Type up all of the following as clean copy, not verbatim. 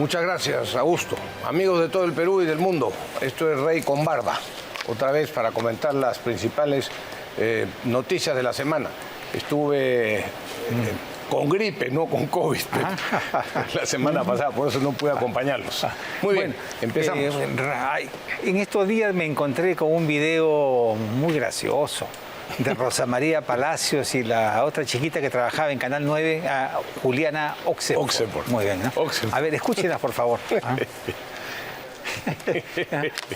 Muchas gracias, Augusto. Amigos de todo el Perú y del mundo, esto es Rey con Barba. Otra vez para comentar las principales noticias de la semana. Estuve con gripe, no con COVID, la semana pasada, por eso no pude acompañarlos. Muy bien, empezamos. En estos días me encontré con un video muy gracioso de Rosa María Palacios y la otra chiquita que trabajaba en Canal 9, Juliana Oxenford. Muy bien, ¿no? A ver, escúchenlas, por favor.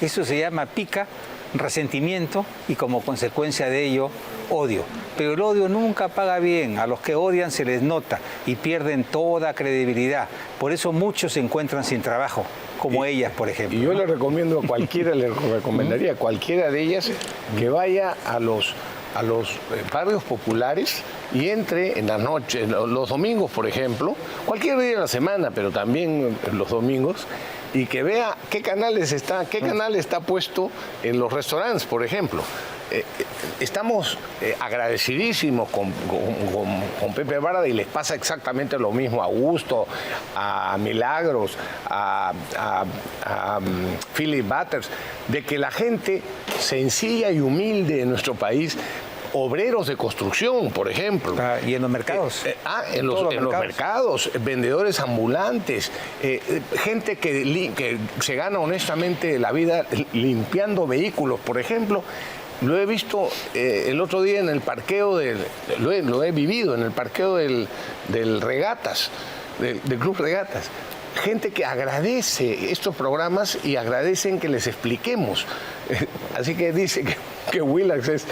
Eso se llama pica, resentimiento y como consecuencia de ello, odio. Pero el odio nunca paga bien. A los que odian se les nota y pierden toda credibilidad. Por eso muchos se encuentran sin trabajo, como ellas, por ejemplo. Y yo le recomiendo a cualquiera, le recomendaría a cualquiera de ellas que vaya a los barrios populares y entre en la noche, los domingos, por ejemplo, cualquier día de la semana, pero también los domingos, y que vea qué canal está puesto en los restaurantes, por ejemplo. Estamos agradecidísimos con Pepe Barda y les pasa exactamente lo mismo a Augusto, a Milagros, a Philip Butters, de que la gente sencilla y humilde de nuestro país, obreros de construcción, por ejemplo. ¿Y en los mercados? En los mercados, vendedores ambulantes, gente que se gana honestamente la vida limpiando vehículos, por ejemplo. Lo he visto el otro día en el parqueo, lo he vivido en el parqueo del Regatas, del Club Regatas. Gente que agradece estos programas y agradecen que les expliquemos. Así que dice que Willax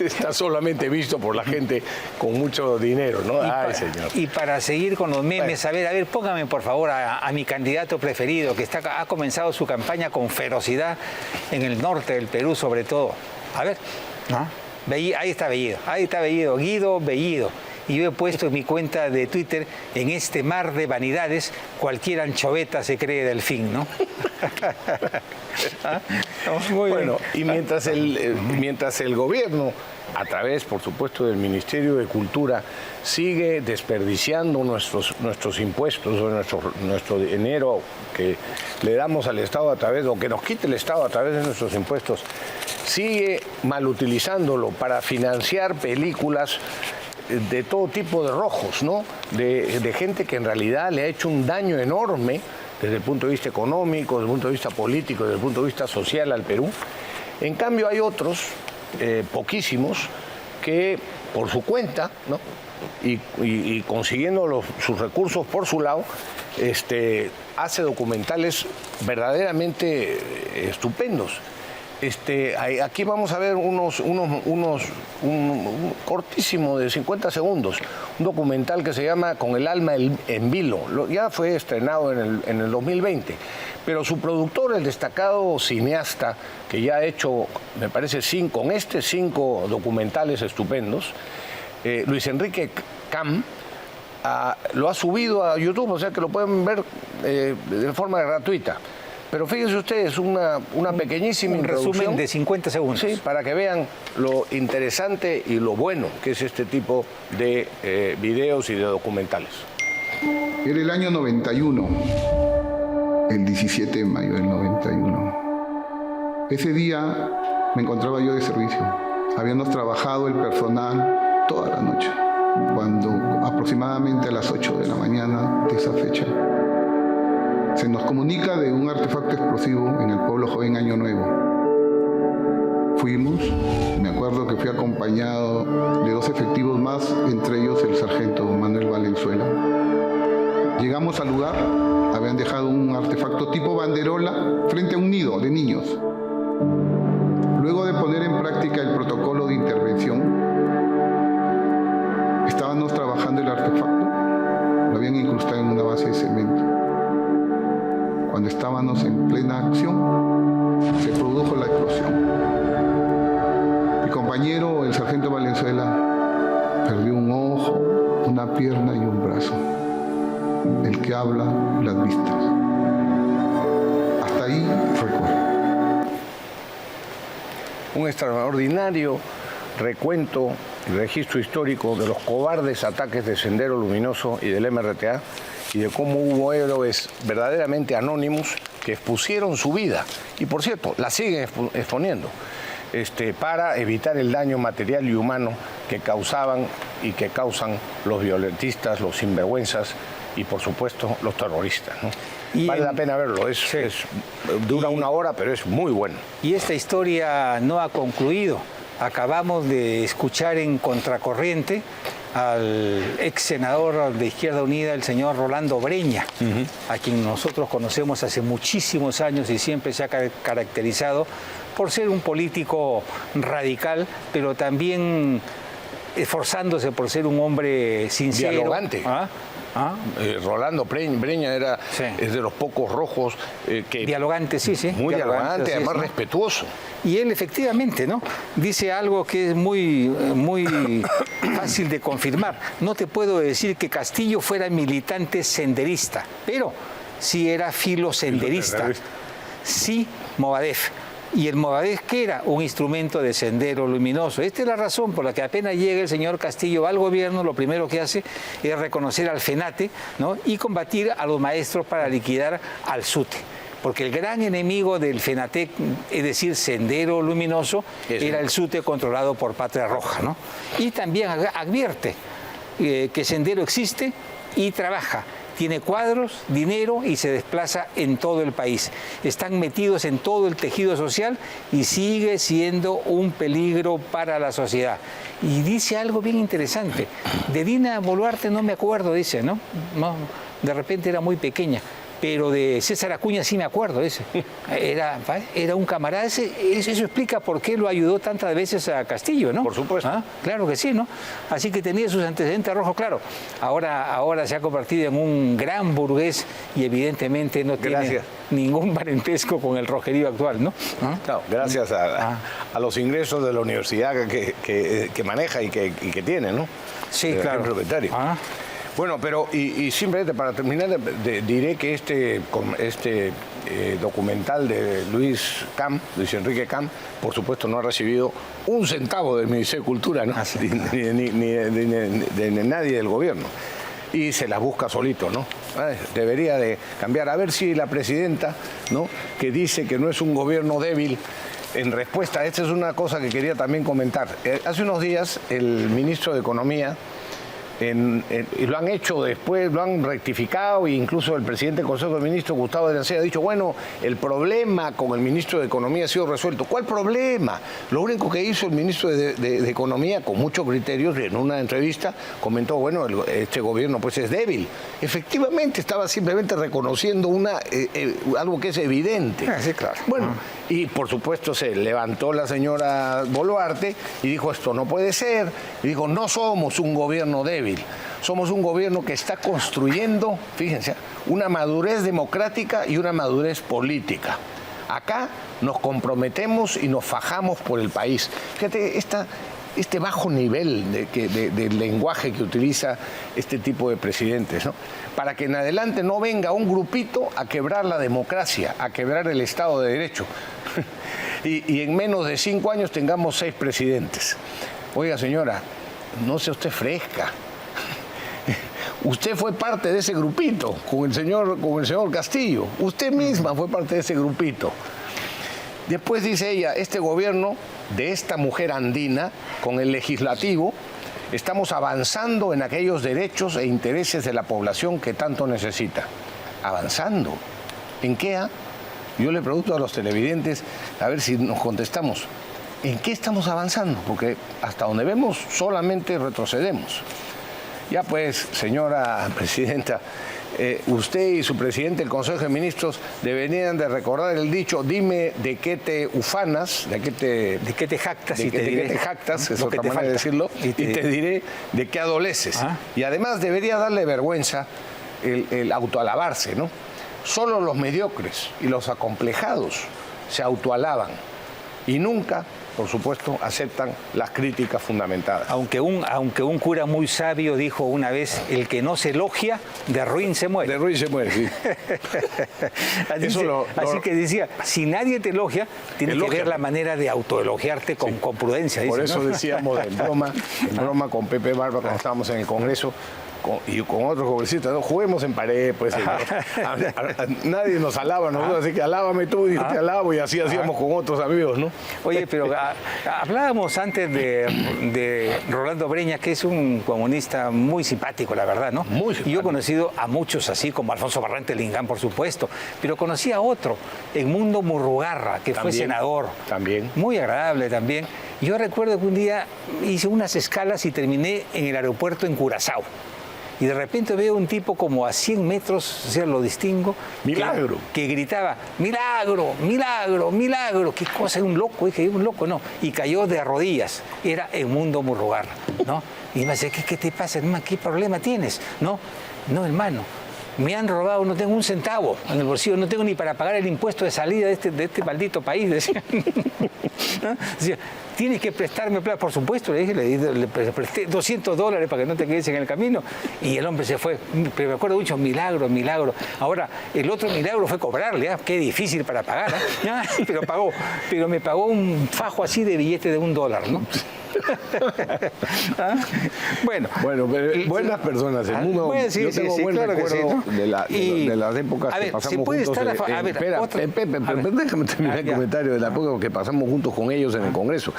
está solamente visto por la gente con mucho dinero, ¿no? Ay, señor. Y para seguir con los memes, a ver, póngame por favor a mi candidato preferido, que ha comenzado su campaña con ferocidad en el norte del Perú, sobre todo. A ver, ahí está Bellido, Guido Bellido. Y yo he puesto en mi cuenta de Twitter, en este mar de vanidades, cualquier anchoveta se cree delfín, ¿no? Muy bueno, y mientras el gobierno, a través, por supuesto, del Ministerio de Cultura, sigue desperdiciando nuestros impuestos, o nuestro dinero que le damos al Estado a través, o que nos quite el Estado a través de nuestros impuestos, sigue malutilizándolo para financiar películas de todo tipo de rojos, ¿no? De gente que en realidad le ha hecho un daño enorme desde el punto de vista económico, desde el punto de vista político, desde el punto de vista social al Perú. En cambio hay otros, poquísimos, que por su cuenta, ¿no? y consiguiendo sus recursos por su lado, hace documentales verdaderamente estupendos. Aquí vamos a ver un cortísimo de 50 segundos, un documental que se llama Con el alma en vilo. Ya fue estrenado en el 2020, pero su productor, el destacado cineasta, que ya ha hecho, me parece, 5 documentales estupendos, Luis Enrique Cam, lo ha subido a YouTube, o sea que lo pueden ver de forma gratuita. Pero fíjense ustedes, una pequeñísima introducción. Resumen de 50 segundos. Sí, para que vean lo interesante y lo bueno que es este tipo de videos y de documentales. Era el año 91, el 17 de mayo del 91. Ese día me encontraba yo de servicio. Habíamos trabajado el personal toda la noche, cuando aproximadamente a las 8 de la mañana de esa fecha se nos comunica de un artefacto explosivo en el pueblo joven Año Nuevo. Fuimos, me acuerdo que fui acompañado de 2 efectivos más, entre ellos el sargento Manuel Valenzuela. Llegamos al lugar, habían dejado un artefacto tipo banderola frente a un nido de niños. Luego de poner en práctica el protocolo de intervención, estábamos trabajando el artefacto, lo habían incrustado en una base de cemento. Cuando estábamos en plena acción, se produjo la explosión. Mi compañero, el sargento Valenzuela, perdió un ojo, una pierna y un brazo. El que habla, las vistas. Hasta ahí recuerdo. Un extraordinario recuento y registro histórico de los cobardes ataques de Sendero Luminoso y del MRTA y de cómo hubo héroes verdaderamente anónimos que expusieron su vida, y por cierto, la siguen exponiendo, para evitar el daño material y humano que causaban y que causan los violentistas, los sinvergüenzas y por supuesto los terroristas, ¿no? Vale la pena verlo, dura una hora, pero es muy bueno. Y esta historia no ha concluido. Acabamos de escuchar en Contracorriente al ex senador de Izquierda Unida, el señor Rolando Breña, a quien nosotros conocemos hace muchísimos años y siempre se ha caracterizado por ser un político radical, pero también esforzándose por ser un hombre sincero. Dialogante. Rolando Breña es de los pocos rojos que... Dialogante, sí. Muy dialogante, además respetuoso. Y él efectivamente, ¿no?, dice algo que es muy fácil de confirmar. No te puedo decir que Castillo fuera militante senderista, pero sí era filosenderista. Sí, Movadef. Y el Movadef, ¿qué era? Un instrumento de sendero luminoso. Esta es la razón por la que apenas llega el señor Castillo al gobierno, lo primero que hace es reconocer al FENATE, ¿no?, y combatir a los maestros para liquidar al SUTE. Porque el gran enemigo del FENATEC, es decir, Sendero Luminoso, era el SUTE controlado por Patria Roja, ¿no? Y también advierte que Sendero existe y trabaja. Tiene cuadros, dinero y se desplaza en todo el país. Están metidos en todo el tejido social y sigue siendo un peligro para la sociedad. Y dice algo bien interesante. De Dina Boluarte no me acuerdo, dice, ¿no? De repente era muy pequeña. Pero de César Acuña sí me acuerdo, ese. Era un camarada. Eso explica por qué lo ayudó tantas veces a Castillo, ¿no? Por supuesto. Claro que sí, ¿no? Así que tenía sus antecedentes rojos, claro. Ahora se ha convertido en un gran burgués y evidentemente no tiene ningún parentesco con el rojerío actual, ¿no? Claro, gracias a los ingresos de la universidad que maneja y que tiene, ¿no? Sí, claro. Propietario. Bueno, pero y simplemente para terminar, diré que este documental de Luis Enrique Camp, por supuesto no ha recibido un centavo del Ministerio de Cultura, ¿no? ni de nadie del gobierno. Y se las busca solito, ¿no? Debería de cambiar. A ver si la presidenta, ¿no?, que dice que no es un gobierno débil, en respuesta, esta es una cosa que quería también comentar. Hace unos días el ministro de Economía, y lo han hecho después, lo han rectificado, e incluso el presidente del Consejo de Ministros, Gustavo de la Sella, ha dicho, bueno, el problema con el ministro de Economía ha sido resuelto. ¿Cuál problema? Lo único que hizo el ministro de Economía, con muchos criterios, en una entrevista, comentó, bueno, este gobierno pues es débil. Efectivamente, estaba simplemente reconociendo algo que es evidente. Sí, claro. Bueno, y por supuesto se levantó la señora Boluarte y dijo, esto no puede ser, y dijo, no somos un gobierno débil. Somos un gobierno que está construyendo, fíjense, una madurez democrática y una madurez política. Acá nos comprometemos y nos fajamos por el país. Fíjate, este bajo nivel de lenguaje que utiliza este tipo de presidentes, ¿no?, para que en adelante no venga un grupito a quebrar la democracia, a quebrar el Estado de Derecho. y en menos de 5 años tengamos 6 presidentes. Oiga, señora, no sea usted fresca. Usted fue parte de ese grupito con el señor Castillo. Usted misma fue parte de ese grupito. Después dice ella, este gobierno de esta mujer andina, con el legislativo, estamos avanzando en aquellos derechos e intereses de la población que tanto necesita. ¿Avanzando? ¿En qué? Yo le pregunto a los televidentes, a ver si nos contestamos. ¿En qué estamos avanzando? Porque hasta donde vemos solamente retrocedemos. Ya pues, señora presidenta, usted y su presidente del Consejo de Ministros deberían de recordar el dicho, dime de qué te ufanas, de qué te jactas, es otra manera de decirlo, y te diré de qué adoleces. Y además debería darle vergüenza el autoalabarse, ¿no? Solo los mediocres y los acomplejados se autoalaban y nunca, por supuesto, aceptan las críticas fundamentadas. Aunque un cura muy sabio dijo una vez, el que no se elogia, de ruin se muere. De ruin se muere, sí. Así que decía, si nadie te elogia, tienes que ver la manera de autoelogiarte con prudencia. Por dice, eso ¿no? decíamos en broma con Pepe Barba, cuando estábamos en el Congreso, con otros congresistas, ¿no? Juguemos en pared, pues, señor. Nadie nos alaba, nosotros, así que alábame tú y yo te alabo, y así hacíamos con otros amigos, ¿no? Oye, pero hablábamos antes de Rolando Breña, que es un comunista muy simpático, la verdad, ¿no? Muy simpático. Y yo he conocido a muchos así, como Alfonso Barrante Lingán, por supuesto, pero conocí a otro, Edmundo Murrugarra, que fue senador. También. Muy agradable también. Yo recuerdo que un día hice unas escalas y terminé en el aeropuerto en Curazao. Y de repente veo un tipo como a 100 metros, o sea, lo distingo. ¡Milagro! Que gritaba, ¡milagro, milagro, milagro! ¿Qué cosa? ¿Un loco? Dije, un loco, no. Y cayó de rodillas. Era Edmundo Murrugarra, ¿no? Y me dice, ¿qué te pasa, hermano? ¿Qué problema tienes? No, hermano. Me han robado, no tengo un centavo en el bolsillo, no tengo ni para pagar el impuesto de salida de este maldito país. Decía. ¿No? Decía, tienes que prestarme plata, por supuesto, le dije, le presté $200 para que no te quedes en el camino, y el hombre se fue. Pero me acuerdo mucho, milagro, milagro. Ahora, el otro milagro fue cobrarle, ¿eh? Qué difícil para pagar, ¿eh? Pero pagó, pero me pagó un fajo así de billete de $1, ¿no? ¿Ah? Bueno, buenas personas. El mundo, bueno, sí, yo tengo buen claro recuerdo que sí, ¿no? de las épocas que pasamos juntos. Déjame terminar el comentario de la época que pasamos juntos con ellos en el Congreso.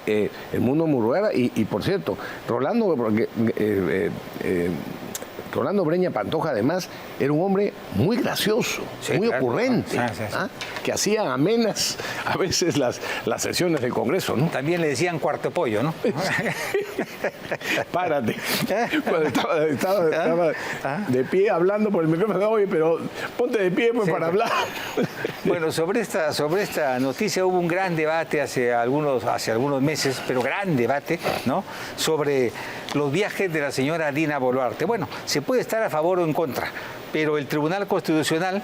El mundo Murrugarra y por cierto, Rolando Breña Pantoja, además, era un hombre muy gracioso, muy ocurrente, que hacía amenas a veces las sesiones del Congreso, ¿no? También le decían cuarto pollo, ¿no? Párate. Cuando estaba de pie hablando por el micrófono, oye, pero ponte de pie pues, para hablar. Bueno, sobre esta noticia hubo un gran debate hace algunos meses, pero gran debate, ¿no? Sobre los viajes de la señora Dina Boluarte. Bueno, se puede estar a favor o en contra, pero el Tribunal Constitucional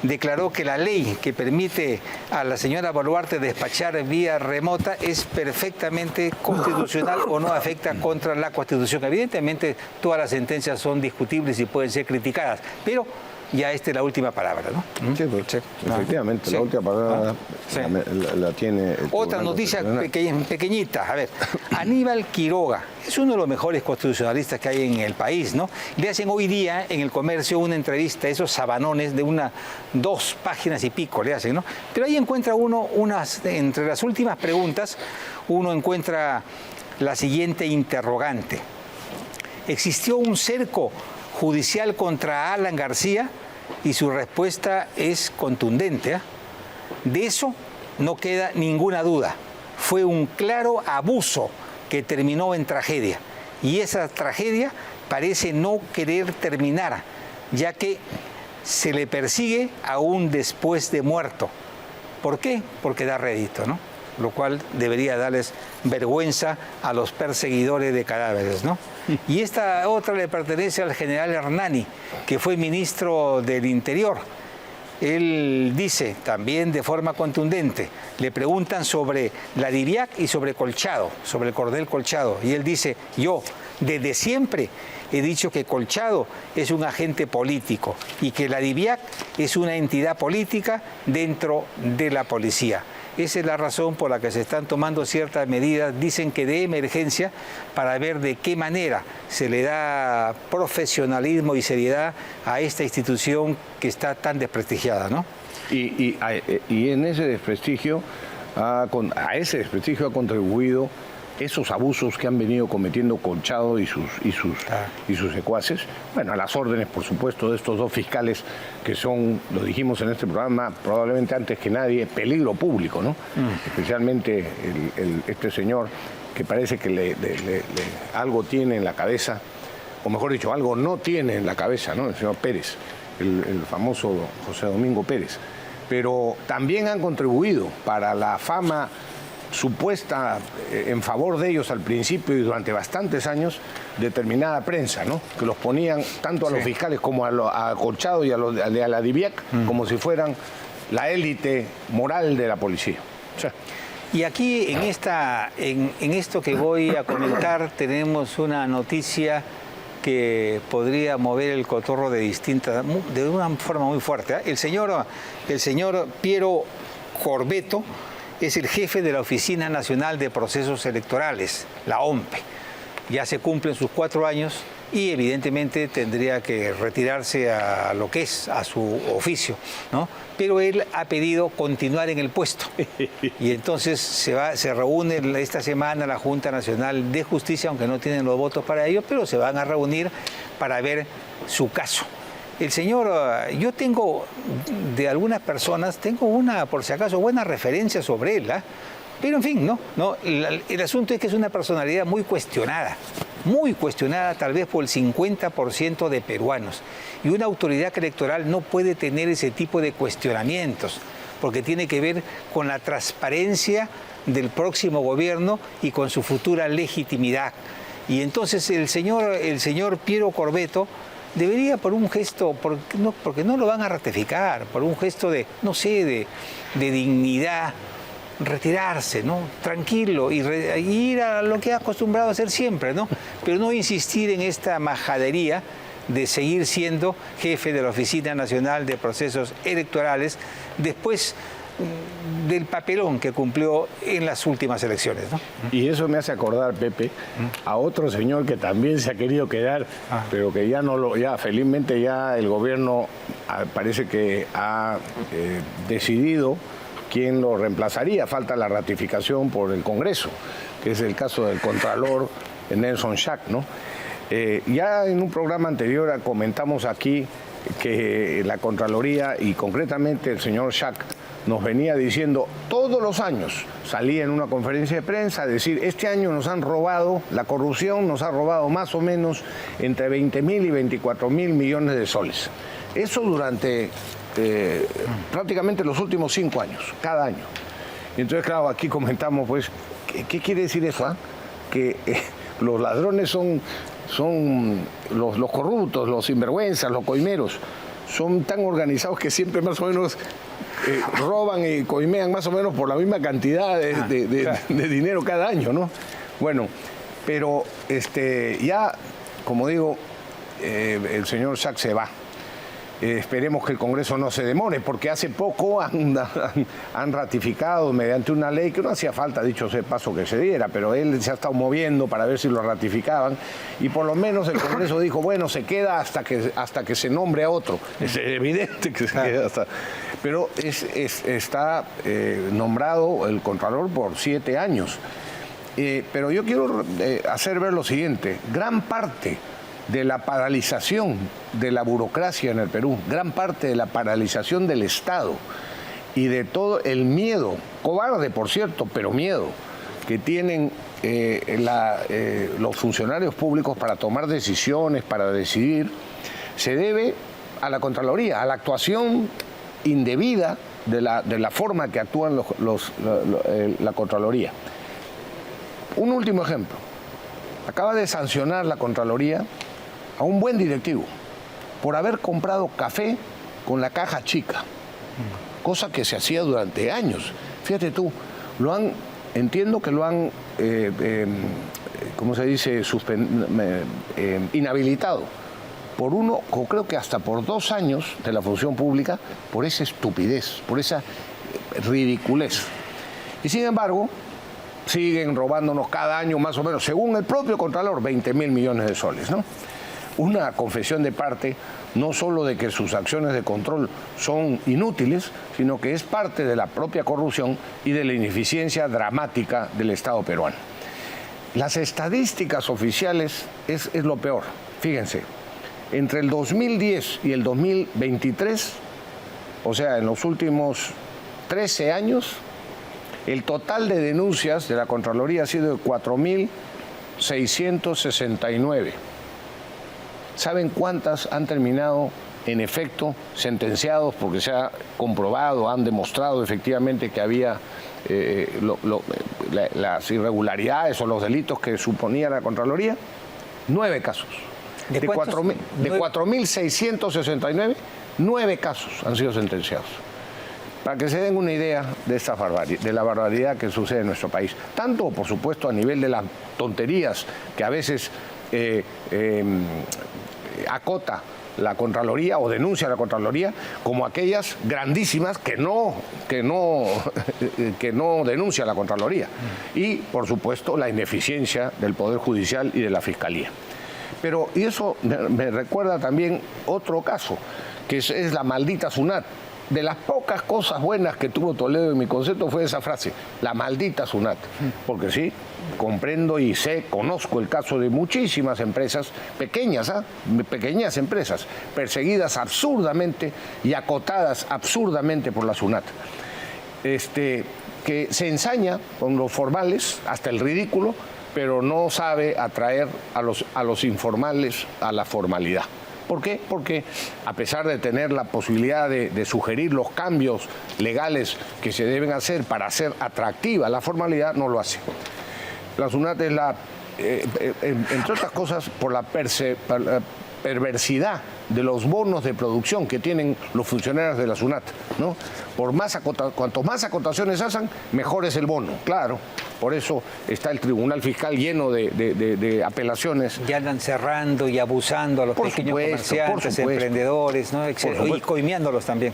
declaró que la ley que permite a la señora Boluarte despachar vía remota es perfectamente constitucional o no afecta contra la Constitución. Evidentemente, todas las sentencias son discutibles y pueden ser criticadas, pero ya esta es la última palabra, ¿no? Sí, efectivamente, la última palabra la tiene. Otra noticia pequeñita, a ver, Aníbal Quiroga es uno de los mejores constitucionalistas que hay en el país, ¿no? Le hacen hoy día en El Comercio una entrevista, esos sabanones de 2 páginas y pico le hacen, ¿no? Pero ahí encuentra uno entre las últimas preguntas, uno encuentra la siguiente interrogante. ¿Existió un cerco judicial contra Alan García? Y su respuesta es contundente, ¿eh? De eso no queda ninguna duda. Fue un claro abuso que terminó en tragedia. Y esa tragedia parece no querer terminar, ya que se le persigue aún después de muerto. ¿Por qué? Porque da rédito, ¿no? Lo cual debería darles vergüenza a los perseguidores de cadáveres, ¿no? Y esta otra le pertenece al general Hernani, que fue ministro del Interior. Él dice también de forma contundente, le preguntan sobre la DIVIAC y sobre Colchado, sobre el coronel Colchado, y él dice, yo desde siempre he dicho que Colchado es un agente político y que la DIVIAC es una entidad política dentro de la policía. Esa es la razón por la que se están tomando ciertas medidas, dicen que de emergencia, para ver de qué manera se le da profesionalismo y seriedad a esta institución que está tan desprestigiada, ¿no? Y en ese desprestigio, a ese desprestigio ha contribuido esos abusos que han venido cometiendo Colchado y sus secuaces, bueno, a las órdenes, por supuesto, de estos 2 fiscales que son, lo dijimos en este programa, probablemente antes que nadie, peligro público, ¿no? Especialmente este señor que parece que algo tiene en la cabeza, o mejor dicho, algo no tiene en la cabeza, ¿no? El señor Pérez, el famoso José Domingo Pérez. Pero también han contribuido para la fama supuesta en favor de ellos al principio y durante bastantes años, determinada prensa, ¿no? Que los ponían tanto a los fiscales como a Colchado y a la DIVIAC como si fueran la élite moral de la policía. Y aquí en esto que voy a comentar tenemos una noticia que podría mover el cotorro de una forma muy fuerte, ¿eh? El señor Piero Corbeto es el jefe de la Oficina Nacional de Procesos Electorales, la OMPE. Ya se cumplen sus 4 años y evidentemente tendría que retirarse a lo que es, a su oficio, ¿no? Pero él ha pedido continuar en el puesto. Y entonces se reúne esta semana la Junta Nacional de Justicia, aunque no tienen los votos para ello, pero se van a reunir para ver su caso. El señor, yo tengo de algunas personas, tengo una, por si acaso, buena referencia sobre él, ¿eh? Pero en fin, ¿no? El asunto es que es una personalidad muy cuestionada tal vez por el 50% de peruanos. Y una autoridad electoral no puede tener ese tipo de cuestionamientos, porque tiene que ver con la transparencia del próximo gobierno y con su futura legitimidad. Y entonces el señor Piero Corvetto debería, por un gesto, porque no lo van a ratificar, por un gesto de, no sé, de dignidad, retirarse, ¿no? Tranquilo, y ir a lo que ha acostumbrado a hacer siempre, ¿no? Pero no insistir en esta majadería de seguir siendo jefe de la Oficina Nacional de Procesos Electorales después del papelón que cumplió en las últimas elecciones, ¿no? Y eso me hace acordar, Pepe, a otro señor que también se ha querido quedar, pero que ya felizmente ya el gobierno parece que ha decidido quién lo reemplazaría. Falta la ratificación por el Congreso, que es el caso del Contralor Nelson Schack, ¿no? Ya en un programa anterior comentamos aquí que la Contraloría, y concretamente el señor Schack, nos venía diciendo todos los años, salía en una conferencia de prensa a decir, este año nos han robado, la corrupción nos ha robado más o menos entre 20.000 y 24.000 millones de soles. Eso durante prácticamente los últimos 5 años, cada año. Y entonces, claro, aquí comentamos, pues, ¿qué quiere decir eso? Que los ladrones son los corruptos, los sinvergüenzas, los coimeros, son tan organizados que siempre más o menos roban y coimean más o menos por la misma cantidad de dinero cada año, ¿no? Bueno, pero ya, como digo, el señor Schack se va. Esperemos que el Congreso no se demore, porque hace poco han ratificado mediante una ley que no hacía falta, dicho sea paso, que se diera, pero él se ha estado moviendo para ver si lo ratificaban, y por lo menos el Congreso dijo, bueno, se queda hasta que se nombre a otro. Es evidente que se queda hasta... Pero está nombrado el Contralor por 7 años. Pero yo quiero hacer ver lo siguiente, gran parte de la paralización de la burocracia en el Perú, gran parte de la paralización del Estado y de todo el miedo, cobarde por cierto, pero miedo, que tienen los funcionarios públicos para tomar decisiones, para decidir, se debe a la Contraloría, a la actuación indebida de la forma que actúan la Contraloría. Un último ejemplo. Acaba de sancionar la Contraloría a un buen directivo por haber comprado café con la caja chica, cosa que se hacía durante años. Fíjate tú, entiendo que lo han, ¿cómo se dice?, inhabilitado por creo que hasta por 2 años de la función pública, por esa estupidez, por esa ridiculez. Y sin embargo, siguen robándonos cada año más o menos, según el propio Contralor, 20.000 millones de soles, ¿no? Una confesión de parte, no solo de que sus acciones de control son inútiles, sino que es parte de la propia corrupción y de la ineficiencia dramática del Estado peruano. Las estadísticas oficiales es lo peor. Fíjense, entre el 2010 y el 2023, o sea, en los últimos 13 años, el total de denuncias de la Contraloría ha sido de 4.669. ¿Saben cuántas han terminado en efecto sentenciados porque se ha comprobado, han demostrado efectivamente que había las irregularidades o los delitos que suponía la Contraloría? 9 casos. De 4.669, 9 casos han sido sentenciados. Para que se den una idea de la barbaridad que sucede en nuestro país. Tanto, por supuesto, a nivel de las tonterías que a veces acota la Contraloría o denuncia la Contraloría, como aquellas grandísimas que no denuncia la Contraloría. Y, por supuesto, la ineficiencia del Poder Judicial y de la Fiscalía. Pero, y eso me recuerda también otro caso, que es la maldita SUNAT. De las pocas cosas buenas que tuvo Toledo en mi concepto fue esa frase, la maldita SUNAT. Porque sí, comprendo y conozco el caso de muchísimas empresas, pequeñas empresas, perseguidas absurdamente y acotadas absurdamente por la SUNAT. Que se ensaña con los formales hasta el ridículo, pero no sabe atraer a los informales a la formalidad. ¿Por qué? Porque a pesar de tener la posibilidad de sugerir los cambios legales que se deben hacer para hacer atractiva la formalidad, no lo hace. La SUNAT es entre otras cosas, por la perversidad de los bonos de producción que tienen los funcionarios de la SUNAT, ¿no? Cuanto más acotaciones hacen, mejor es el bono, claro. Por eso está el Tribunal Fiscal lleno de apelaciones. Ya andan cerrando y abusando a los pequeños comerciantes, emprendedores, ¿no? Y coimeándolos también.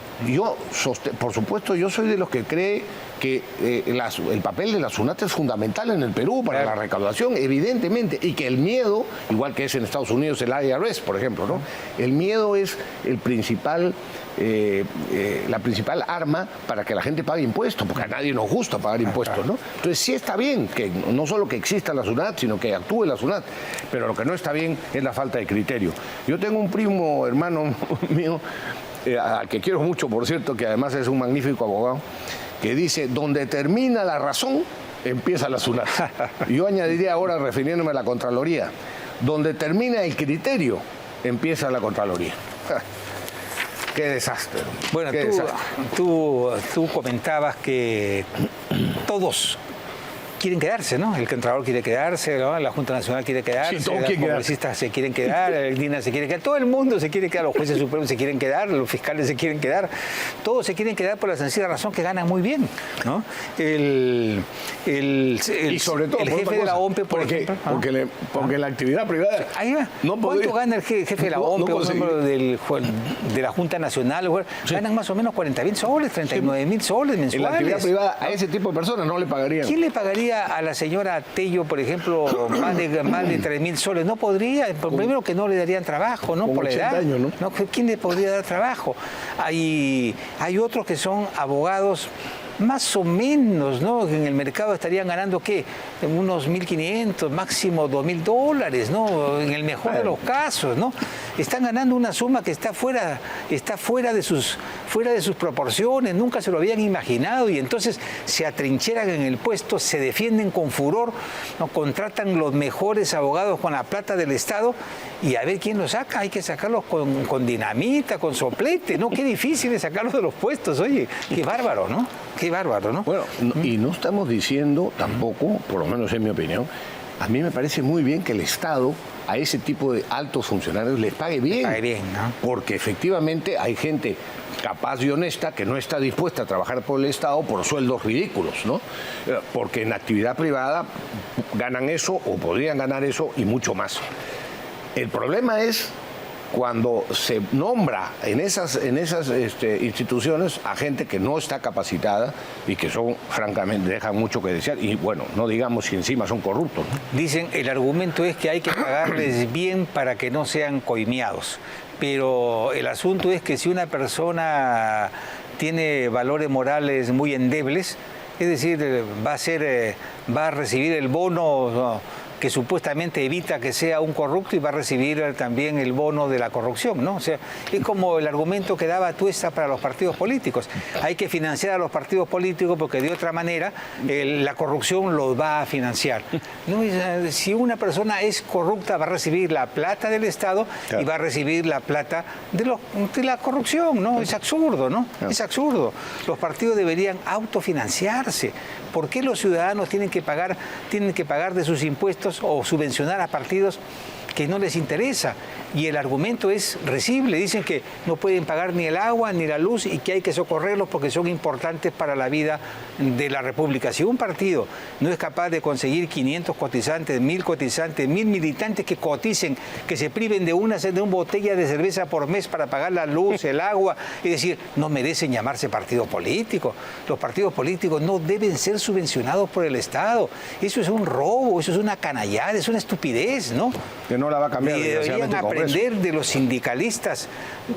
Por supuesto, yo soy de los que cree que el papel de la SUNAT es fundamental en el Perú para la recaudación, evidentemente, y que el miedo, igual que es en Estados Unidos el IRS, por ejemplo, ¿no? El miedo es la principal arma para que la gente pague impuestos, porque a nadie nos gusta pagar impuestos, ¿no? Entonces sí está bien que no solo que exista la SUNAT, sino que actúe la SUNAT, pero lo que no está bien es la falta de criterio. Yo tengo un primo, hermano mío, al que quiero mucho, por cierto, que además es un magnífico abogado, que dice, donde termina la razón, empieza la SUNAT. Yo añadiría ahora, refiriéndome a la Contraloría, donde termina el criterio, empieza la Contraloría. Qué desastre. Bueno, tú comentabas que todos quieren quedarse, ¿no? El Contralor quiere quedarse, ¿no? La Junta Nacional quiere quedarse, sí, los congresistas se quieren quedar, el DINA se quiere quedar, todo el mundo se quiere quedar, los jueces supremos se quieren quedar, los fiscales se quieren quedar, todos se quieren quedar por la sencilla razón que ganan muy bien, ¿no? Y sobre todo, el jefe de la OMPE, por ejemplo. Porque la actividad privada... Ahí va. ¿Cuánto gana el jefe de la OMPE, por ejemplo, de la Junta Nacional? Sí. Ganan más o menos 40.000 soles, 39.000 soles mensuales. En la actividad privada a ese tipo de personas no le pagarían. ¿Quién le pagaría a la señora Tello, por ejemplo, más de 3.000 soles? No podría, primero que no le darían trabajo, ¿no? Por la edad. Años, ¿no? ¿Quién le podría dar trabajo? Hay otros que son abogados más o menos, ¿no? En el mercado estarían ganando, ¿qué? Unos 1.500, máximo $2.000, ¿no? En el mejor de los casos, ¿no? Están ganando una suma que está fuera de sus proporciones, nunca se lo habían imaginado, y entonces se atrincheran en el puesto, se defienden con furor, ¿no? Contratan los mejores abogados con la plata del Estado, y a ver quién los saca. Hay que sacarlos con dinamita, con soplete, ¿no? Qué difícil es sacarlos de los puestos, oye, qué bárbaro, ¿no? Qué bárbaro, ¿no? Bueno, y no estamos diciendo tampoco, por lo menos en mi opinión, a mí me parece muy bien que el Estado a ese tipo de altos funcionarios les pague bien. Les pague bien, ¿no? Porque efectivamente hay gente capaz y honesta que no está dispuesta a trabajar por el Estado por sueldos ridículos, ¿no? Porque en actividad privada ganan eso o podrían ganar eso y mucho más. El problema es cuando se nombra en esas instituciones a gente que no está capacitada y que son, francamente, dejan mucho que desear, y bueno, no digamos si encima son corruptos, ¿no? Dicen, el argumento es que hay que pagarles bien para que no sean coimeados, pero el asunto es que si una persona tiene valores morales muy endebles, es decir, va a recibir el bono, ¿no?, que supuestamente evita que sea un corrupto, y va a recibir también el bono de la corrupción, ¿no? O sea, es como el argumento que daba Tuesta para los partidos políticos. Hay que financiar a los partidos políticos porque de otra manera la corrupción los va a financiar. ¿No? Si una persona es corrupta, va a recibir la plata del Estado, claro, y va a recibir la plata de la corrupción, ¿no? Es absurdo, ¿no? Claro. Es absurdo. Los partidos deberían autofinanciarse. ¿Por qué los ciudadanos tienen que pagar de sus impuestos o subvencionar a partidos que no les interesa? Y el argumento es risible. Dicen que no pueden pagar ni el agua ni la luz y que hay que socorrerlos porque son importantes para la vida de la República. Si un partido no es capaz de conseguir 500 cotizantes, 1.000 cotizantes, 1.000 militantes que coticen, que se priven de una botella de cerveza por mes para pagar la luz, el agua, es decir, no merecen llamarse partido político. Los partidos políticos no deben ser subvencionados por el Estado. Eso es un robo, eso es una canallada, es una estupidez, ¿no? Que no la va a cambiar. Y deberían aprender de los sindicalistas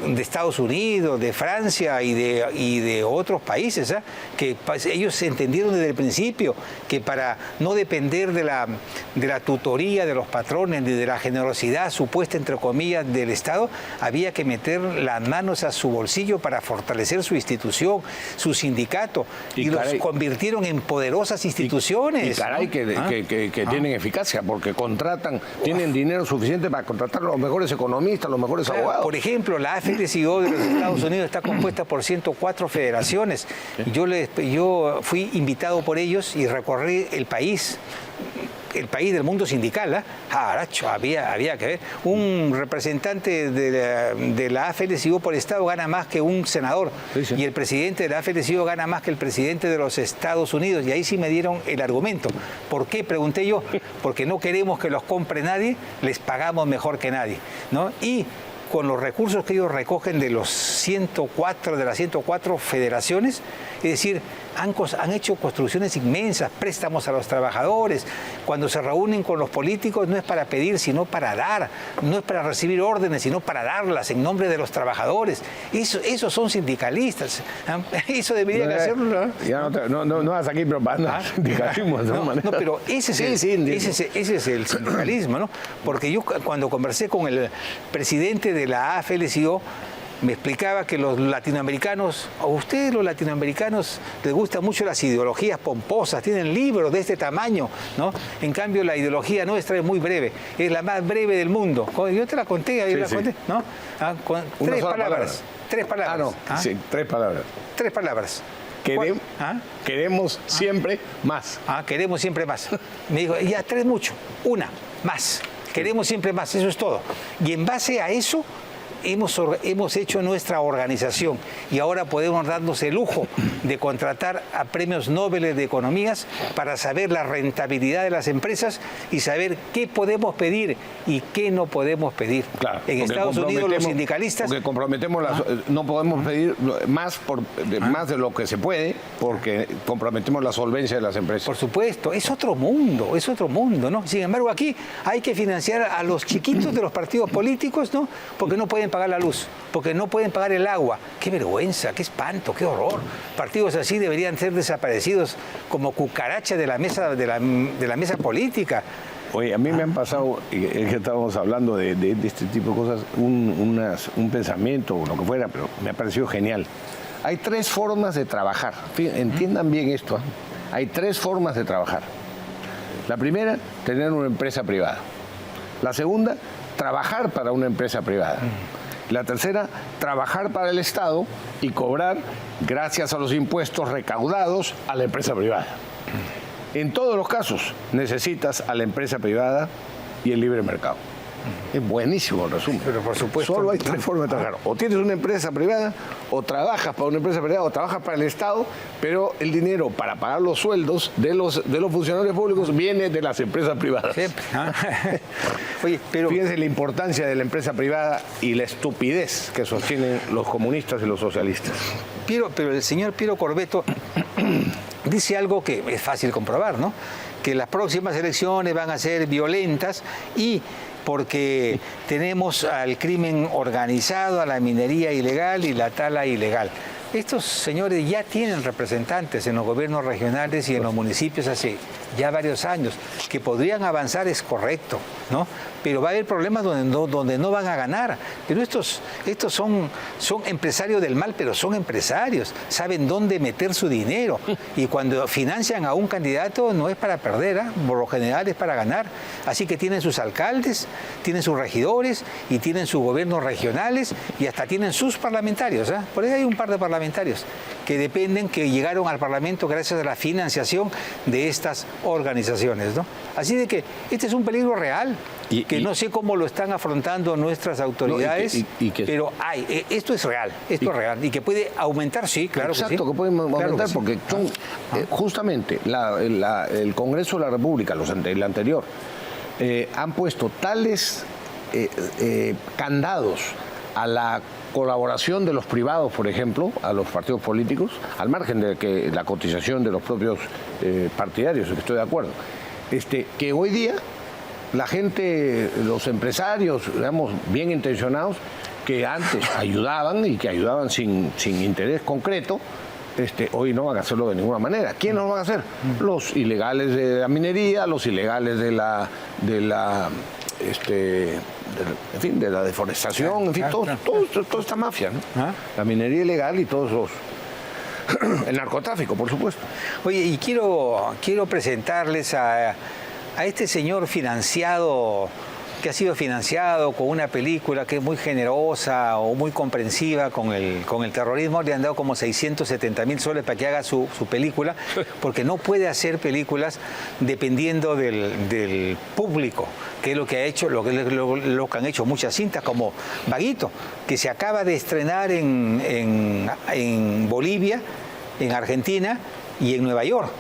de Estados Unidos, de Francia y de otros países, ¿eh? Que ellos entendieron desde el principio que para no depender de la tutoría de los patrones ni de la generosidad supuesta, entre comillas, del Estado, había que meter las manos a su bolsillo para fortalecer su institución, su sindicato, y los convirtieron en poderosas instituciones. Y caray, ¿no? que tienen eficacia, porque contratan, tienen dinero suficiente para contratar a los mejores economistas, los mejores abogados. Por ejemplo, la AFL-CIO de los Estados Unidos está compuesta por 104 federaciones. Yo fui invitado por ellos y recorrí el país del mundo sindical, ¿eh? Aracho, había que ver. Un representante de la AFL-CIO por estado gana más que un senador, y el presidente de la AFL-CIO gana más que el presidente de los Estados Unidos, y ahí sí me dieron el argumento. ¿Por qué? Pregunté yo. Porque no queremos que los compre nadie, les pagamos mejor que nadie, ¿no? Y con los recursos que ellos recogen de las 104 federaciones, es decir, han hecho construcciones inmensas, préstamos a los trabajadores. Cuando se reúnen con los políticos no es para pedir, sino para dar. No es para recibir órdenes, sino para darlas en nombre de los trabajadores. Esos son sindicalistas. Eso debería hacerlo. Ya no vas aquí propagando sindicalismo. No, pero ese es el sindicalismo, ¿no? Porque yo cuando conversé con el presidente de la AFL-CIO, me explicaba que los latinoamericanos, a ustedes los latinoamericanos les gustan mucho las ideologías pomposas, tienen libros de este tamaño, ¿no? En cambio la ideología nuestra es muy breve, es la más breve del mundo. Yo te la conté, conté, ¿no? Con tres palabras. Tres palabras. Sí, tres palabras. Tres palabras. Queremos siempre más. Queremos siempre más. Me dijo, ya tres mucho. Una, más. Queremos siempre más, eso es todo. Y en base a eso hemos hecho nuestra organización, y ahora podemos darnos el lujo de contratar a premios Nobel de Economías para saber la rentabilidad de las empresas y saber qué podemos pedir y qué no podemos pedir. Claro, en Estados Unidos los sindicalistas... Porque comprometemos no podemos pedir más de lo que se puede, porque comprometemos la solvencia de las empresas. Por supuesto, es otro mundo, ¿no? Sin embargo, aquí hay que financiar a los chiquitos de los partidos políticos, ¿no? Porque no pueden pagar la luz, porque no pueden pagar el agua. ¡Qué vergüenza, qué espanto, qué horror! Partidos así deberían ser desaparecidos como cucarachas de la mesa política. Oye, a mí me han pasado, es que estábamos hablando de este tipo de cosas, un pensamiento o lo que fuera, pero me ha parecido genial. Hay tres formas de trabajar. Entiendan bien esto. Hay tres formas de trabajar. La primera, tener una empresa privada. La segunda, trabajar para una empresa privada. La tercera, trabajar para el Estado y cobrar, gracias a los impuestos recaudados, a la empresa privada. En todos los casos, necesitas a la empresa privada y el libre mercado. Es buenísimo el resumen. Pero por supuesto. Solo hay tres formas de trabajar. O tienes una empresa privada, o trabajas para una empresa privada, o trabajas para el Estado, pero el dinero para pagar los sueldos de los funcionarios públicos viene de las empresas privadas. Siempre. Oye, pero... Fíjense la importancia de la empresa privada y la estupidez que sostienen los comunistas y los socialistas. Pero el señor Piero Corvetto dice algo que es fácil comprobar, ¿no? Que las próximas elecciones van a ser violentas y porque tenemos al crimen organizado, a la minería ilegal y la tala ilegal. Estos señores ya tienen representantes en los gobiernos regionales y en los municipios hace ya varios años. Que podrían avanzar es correcto, ¿no? Pero va a haber problemas donde no van a ganar. Pero estos son empresarios del mal, pero son empresarios. Saben dónde meter su dinero. Y cuando financian a un candidato no es para perder, por lo general es para ganar. Así que tienen sus alcaldes, tienen sus regidores y tienen sus gobiernos regionales y hasta tienen sus parlamentarios. Por ahí hay un par de parlamentarios que dependen, que llegaron al Parlamento gracias a la financiación de estas organizaciones, ¿no? Así de que este es un peligro real, que no sé cómo lo están afrontando nuestras autoridades, pero esto es real, es real, y que puede aumentar, sí, claro. Exacto, que sí. Que puede aumentar, Claro que sí. porque son, justamente el Congreso de la República, el anterior, han puesto tales candados a la colaboración de los privados, por ejemplo, a los partidos políticos, al margen de que la cotización de los propios partidarios, que estoy de acuerdo, que hoy día la gente, los empresarios, digamos, bien intencionados, que antes ayudaban y que ayudaban sin interés concreto, hoy no van a hacerlo de ninguna manera. ¿Quiénes lo van a hacer? Los ilegales de la minería, los ilegales de la deforestación, en fin, toda esta mafia, ¿no? La minería ilegal y todos los... el narcotráfico, por supuesto. Oye, y quiero presentarles a este señor financiado, que ha sido financiado con una película que es muy generosa o muy comprensiva con el terrorismo. Le han dado como 670.000 soles para que haga su película, porque no puede hacer películas dependiendo del público, que es lo que ha hecho, lo que han hecho muchas cintas, como Vaguito, que se acaba de estrenar en Bolivia, en Argentina y en Nueva York,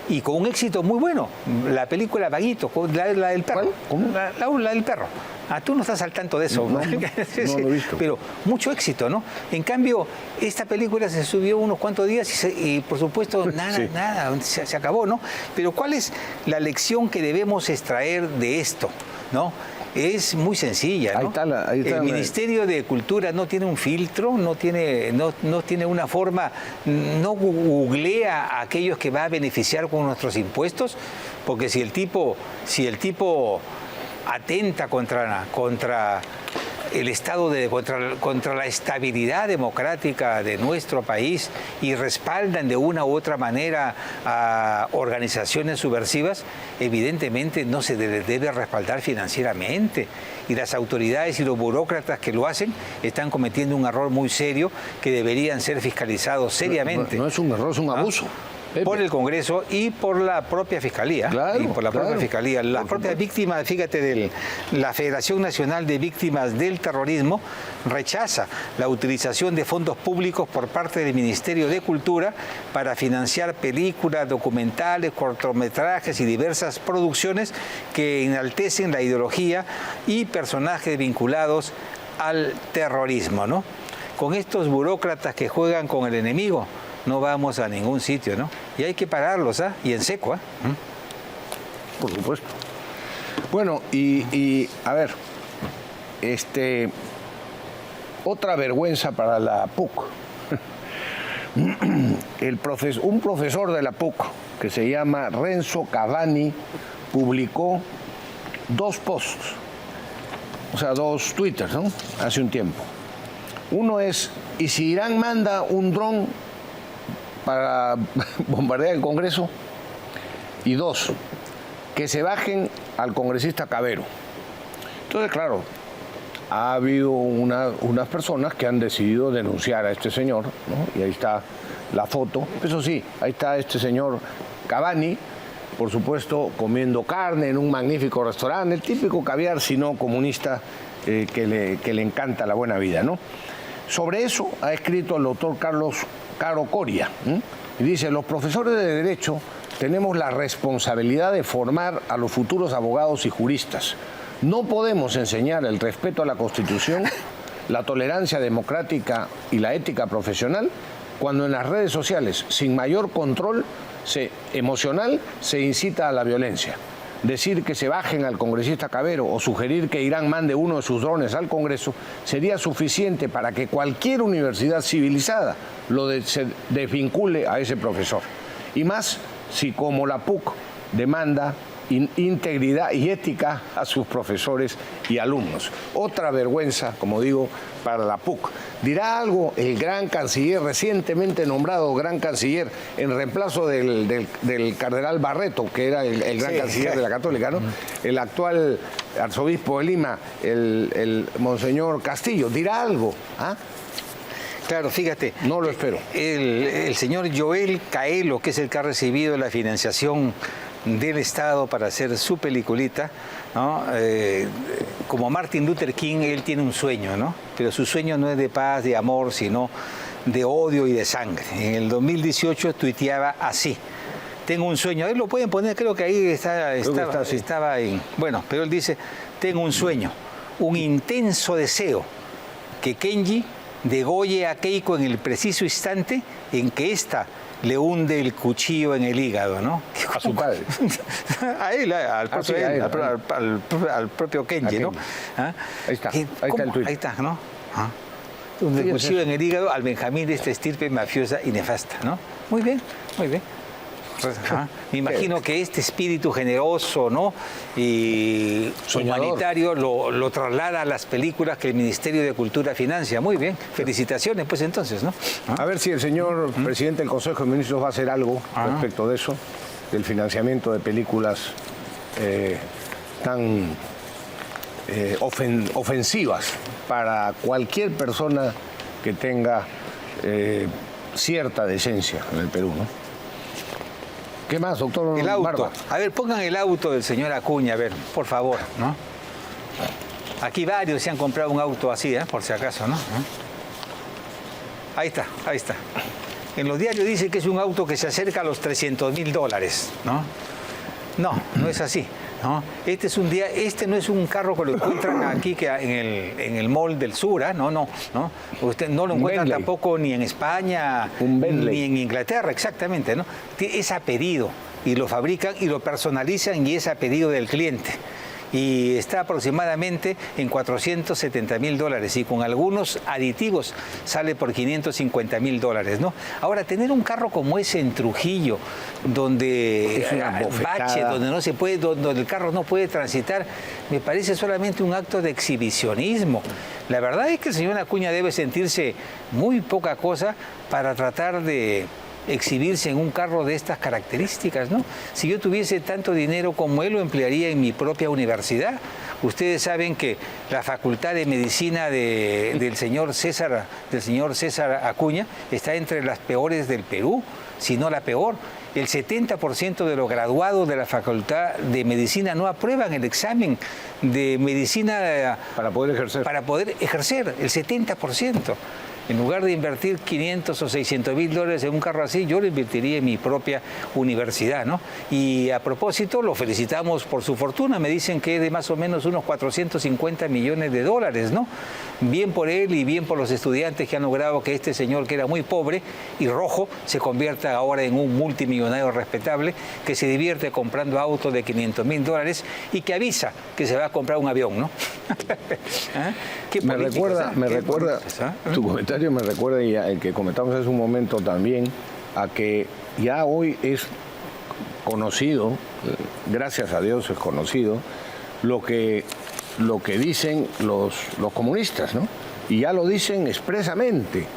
y con un éxito muy bueno. La película Vaguito, la del perro. ¿Cómo? La del perro. Tú no estás al tanto de eso. No lo he visto. Pero mucho éxito, ¿no? En cambio, esta película se subió unos cuantos días y por supuesto, nada, se acabó, ¿no? Pero ¿cuál es la lección que debemos extraer de esto, ¿no? Es muy sencilla, ¿no? Ahí está el Ministerio de Cultura no tiene un filtro, no tiene una forma, no googlea a aquellos que va a beneficiar con nuestros impuestos, porque si el tipo atenta contra el Estado, contra la estabilidad democrática de nuestro país y respaldan de una u otra manera a organizaciones subversivas, evidentemente no se debe respaldar financieramente. Y las autoridades y los burócratas que lo hacen están cometiendo un error muy serio que deberían ser fiscalizados seriamente. No es un error, es un abuso. Por el Congreso y por la propia Fiscalía. Propia Fiscalía. Las propias víctimas, fíjate, de la Federación Nacional de Víctimas del Terrorismo rechaza la utilización de fondos públicos por parte del Ministerio de Cultura para financiar películas, documentales, cortometrajes y diversas producciones que enaltecen la ideología y personajes vinculados al terrorismo, ¿no? Con estos burócratas que juegan con el enemigo, no vamos a ningún sitio, ¿no? Y hay que pararlos, y en seco, Por supuesto. Bueno, y a ver, otra vergüenza para la PUC. Un profesor de la PUC, que se llama Renzo Cavani, publicó 2 posts, o sea, 2 twitters, ¿no? Hace un tiempo. Uno es, ¿y si Irán manda un dron para bombardear el Congreso? Y 2, que se bajen al congresista Cavero. Entonces, claro, ha habido unas personas que han decidido denunciar a este señor, ¿no? Y ahí está la foto. Eso sí, ahí está este señor Cavani, por supuesto, comiendo carne en un magnífico restaurante, el típico caviar, si no comunista, que le encanta la buena vida, ¿no? Sobre eso ha escrito el doctor Caro Coria, y dice: los profesores de Derecho tenemos la responsabilidad de formar a los futuros abogados y juristas. No podemos enseñar el respeto a la Constitución, la tolerancia democrática y la ética profesional cuando en las redes sociales, sin mayor control emocional, se incita a la violencia. Decir que se bajen al congresista Cavero o sugerir que Irán mande uno de sus drones al Congreso sería suficiente para que cualquier universidad civilizada se desvincule a ese profesor. Y más si, como la PUC, demanda integridad y ética a sus profesores y alumnos. Otra vergüenza, como digo, para la PUC. ¿Dirá algo el gran canciller, recientemente nombrado gran canciller, en reemplazo del cardenal Barreto, que era el gran canciller de la Católica, ¿no? El actual arzobispo de Lima, el monseñor Castillo? ¿Dirá algo? Claro, fíjate. No lo espero. El señor Joel Caelo, que es el que ha recibido la financiación del Estado para hacer su peliculita, ¿no? Como Martin Luther King, él tiene un sueño, ¿no? Pero su sueño no es de paz, de amor, sino de odio y de sangre. En el 2018 tuiteaba así: tengo un sueño. Ahí lo pueden poner, creo que ahí estaba ahí. Bueno, pero él dice: tengo un sueño, un intenso deseo que Kenji degolle a Keiko en el preciso instante en que ésta le hunde el cuchillo en el hígado, ¿no? A su padre. A él, al propio Kenji, ¿no? ¿Ah? Ahí está el tuit. Ahí está, ¿no? ¿Ah? Un cuchillo en el hígado al Benjamín de esta estirpe mafiosa y nefasta, ¿no? Muy bien, muy bien. Me imagino que este espíritu generoso, ¿no? Y humanitario lo traslada a las películas que el Ministerio de Cultura financia. Muy bien, felicitaciones pues entonces, ¿no? A ver si el señor presidente del Consejo de Ministros va a hacer algo respecto de eso, del financiamiento de películas tan ofensivas para cualquier persona que tenga cierta decencia en el Perú, ¿no? ¿Qué más, doctor? El auto. Barba? A ver, pongan el auto del señor Acuña, a ver, por favor, ¿no? Aquí varios se han comprado un auto así, por si acaso, ¿no? Ahí está, ahí está. En los diarios dice que es un auto que se acerca a los $300.000, ¿no? No, no es así, ¿no? Este no es un carro que lo encuentran aquí que en el Mall del Sur, ¿eh? No. Usted no lo encuentran tampoco ni en España, ni en Inglaterra, exactamente, ¿no? Es a pedido y lo fabrican y lo personalizan y es a pedido del cliente. Y está aproximadamente en $470.000 y con algunos aditivos sale por $550.000, ¿no? Ahora, tener un carro como ese en Trujillo, donde bache, donde no se puede, donde el carro no puede transitar, me parece solamente un acto de exhibicionismo. La verdad es que el señor Acuña debe sentirse muy poca cosa para tratar de exhibirse en un carro de estas características, ¿no? Si yo tuviese tanto dinero como él, lo emplearía en mi propia universidad. Ustedes saben que la Facultad de Medicina del señor César Acuña está entre las peores del Perú, si no la peor. El 70% de los graduados de la Facultad de Medicina no aprueban el examen de medicina para poder ejercer. El 70%. En lugar de invertir $500 o $600.000 en un carro así, yo lo invertiría en mi propia universidad, ¿no? Y a propósito, lo felicitamos por su fortuna. Me dicen que es de más o menos unos $450 millones, ¿no? Bien por él y bien por los estudiantes que han logrado que este señor, que era muy pobre y rojo, se convierta ahora en un multimillonario respetable que se divierte comprando autos de $500.000 y que avisa que se va a comprar un avión, ¿no? Me recuerda tu comentario. Me recuerda, y el que comentamos hace un momento también, a que ya hoy es conocido, gracias a Dios es conocido, lo que dicen los comunistas, ¿no? Y ya lo dicen expresamente.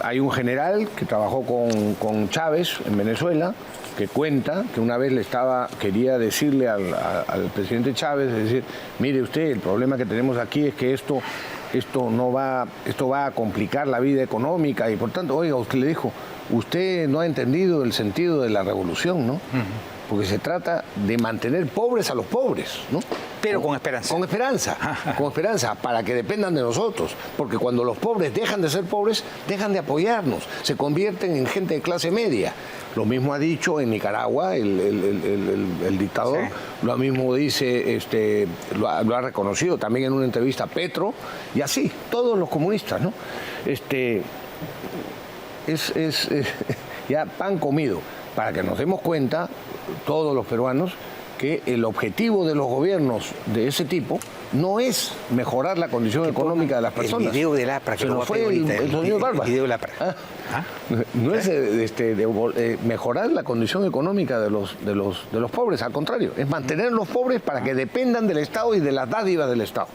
Hay un general que trabajó con Chávez en Venezuela, que cuenta que una vez quería decirle al presidente Chávez, es decir, mire usted, el problema que tenemos aquí es que esto va a complicar la vida económica y por tanto, oiga, usted le dijo, usted no ha entendido el sentido de la revolución, ¿no? Porque se trata de mantener pobres a los pobres, ¿no? Pero con esperanza. Con esperanza, para que dependan de nosotros. Porque cuando los pobres dejan de ser pobres, dejan de apoyarnos, se convierten en gente de clase media. Lo mismo ha dicho en Nicaragua el dictador, sí. Lo mismo dice, lo ha reconocido también en una entrevista Petro, y así, todos los comunistas, ¿no? Es ya pan comido, para que nos demos cuenta, todos los peruanos, que el objetivo de los gobiernos de ese tipo no es mejorar la condición económica de las personas. El video del APRA, que no fue el señor Barba. El video del APRA. No es mejorar la condición económica de los pobres, al contrario, es mantener los pobres para que dependan del Estado y de las dádivas del Estado.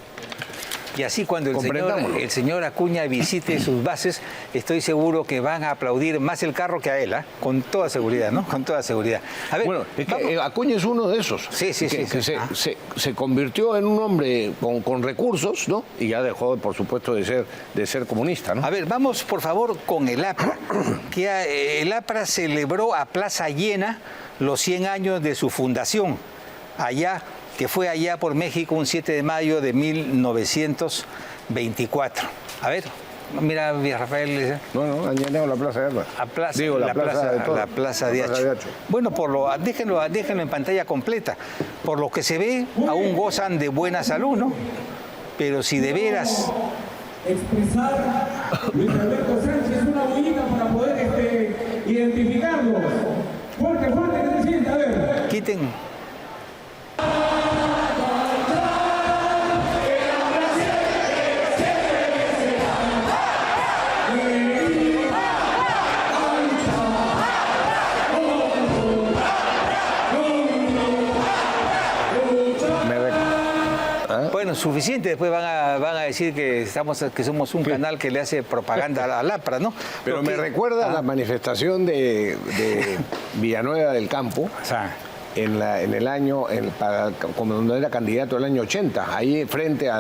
Y así cuando el señor Acuña visite sus bases, estoy seguro que van a aplaudir más el carro que a él, con toda seguridad, ¿no? Con toda seguridad. A ver, bueno, es que Acuña es uno de esos. Sí. Se convirtió en un hombre con recursos, ¿no? Y ya dejó, por supuesto, de ser comunista, ¿no? A ver, vamos, por favor, con el APRA. El APRA celebró a plaza llena los 100 años de su fundación, que fue allá por México un 7 de mayo de 1924. A ver, mira, Rafael. No, añadió la Plaza de Armas. La Plaza de Hacho. Bueno, déjenlo en pantalla completa. Por lo que se ve, aún gozan de buena salud, ¿no? Pero si de veras... Expresar Luis Alberto Sánchez una bullita para poder identificarlos. Fuerte, fuerte, que se sienta, a ver. Quiten. Bueno, suficiente, después van a decir que somos un canal que le hace propaganda al APRA, ¿no? Pero me recuerda la manifestación de Villanueva del Campo, O sea, en el año, como donde era candidato el año 80, ahí frente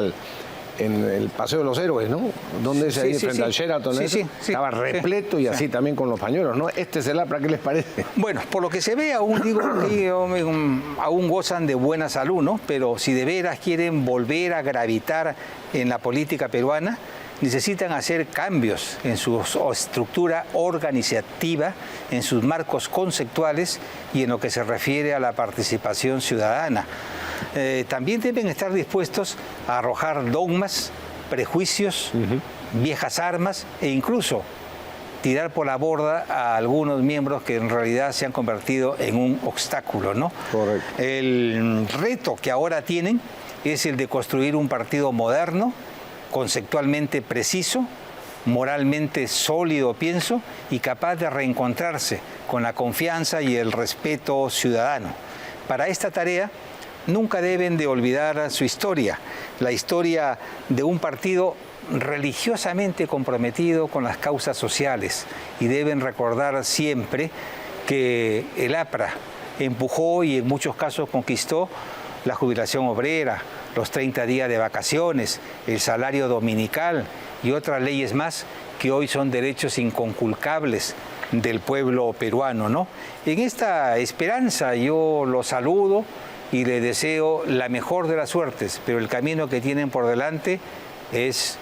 en el Paseo de los Héroes, ¿no? Donde es ahí frente al Sheraton, estaba repleto y así también con los pañuelos, ¿no? Este es el APRA, ¿qué les parece? bueno, por lo que se ve, aún digo que aún gozan de buena salud, ¿no? Pero si de veras quieren volver a gravitar en la política peruana, necesitan hacer cambios en su estructura organizativa, en sus marcos conceptuales y en lo que se refiere a la participación ciudadana. También deben estar dispuestos a arrojar dogmas, prejuicios, viejas armas e incluso tirar por la borda a algunos miembros que en realidad se han convertido en un obstáculo, ¿no? Correcto. El reto que ahora tienen es el de construir un partido moderno, conceptualmente preciso, moralmente sólido, pienso, y capaz de reencontrarse con la confianza y el respeto ciudadano. Para esta tarea nunca deben de olvidar su historia, la historia de un partido religiosamente comprometido con las causas sociales, y deben recordar siempre que el APRA empujó y en muchos casos conquistó la jubilación obrera, los 30 días de vacaciones, el salario dominical y otras leyes más que hoy son derechos inconculcables del pueblo peruano, ¿no? En esta esperanza yo los saludo y les deseo la mejor de las suertes, pero el camino que tienen por delante es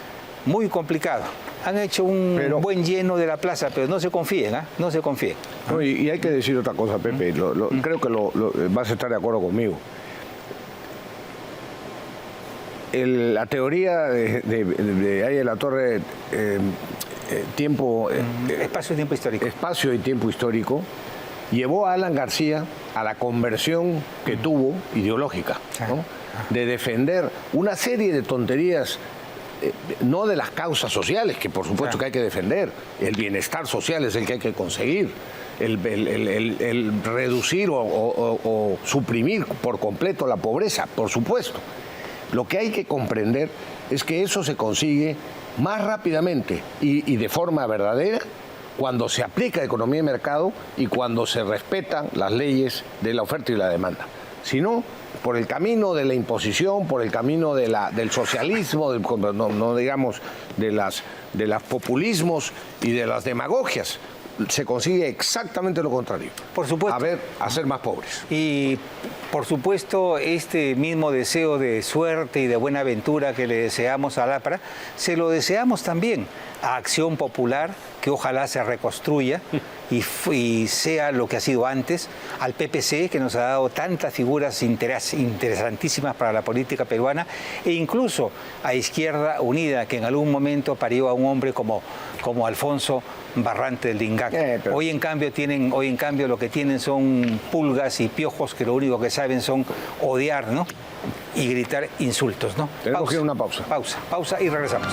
muy complicado. Han hecho un buen lleno de la plaza, pero no se confíen, no se confíen. No, y hay que decir otra cosa, Pepe, creo que vas a estar de acuerdo conmigo. La teoría de ahí de la Torre, espacio y tiempo histórico. Espacio y tiempo histórico, llevó a Alan García a la conversión que tuvo ideológica, ¿no? De defender una serie de tonterías, no de las causas sociales, que por supuesto que hay que defender, el bienestar social es el que hay que conseguir, el reducir o suprimir por completo la pobreza, por supuesto. Lo que hay que comprender es que eso se consigue más rápidamente y de forma verdadera cuando se aplica economía de mercado y cuando se respetan las leyes de la oferta y la demanda. Si no, por el camino de la imposición, por el camino del socialismo, no digamos de los populismos y de las demagogias, se consigue exactamente lo contrario. Por supuesto. A ser más pobres. Y por supuesto, este mismo deseo de suerte y de buena aventura que le deseamos al APRA, se lo deseamos también a Acción Popular, que ojalá se reconstruya y sea lo que ha sido antes, al PPC, que nos ha dado tantas figuras interesantísimas para la política peruana, e incluso a Izquierda Unida, que en algún momento parió a un hombre como Alfonso Barrante del Dingac. Hoy en cambio lo que tienen son pulgas y piojos que lo único que saben son odiar, ¿no? Y gritar insultos, ¿no? Tenemos que ir a una pausa. Pausa y regresamos.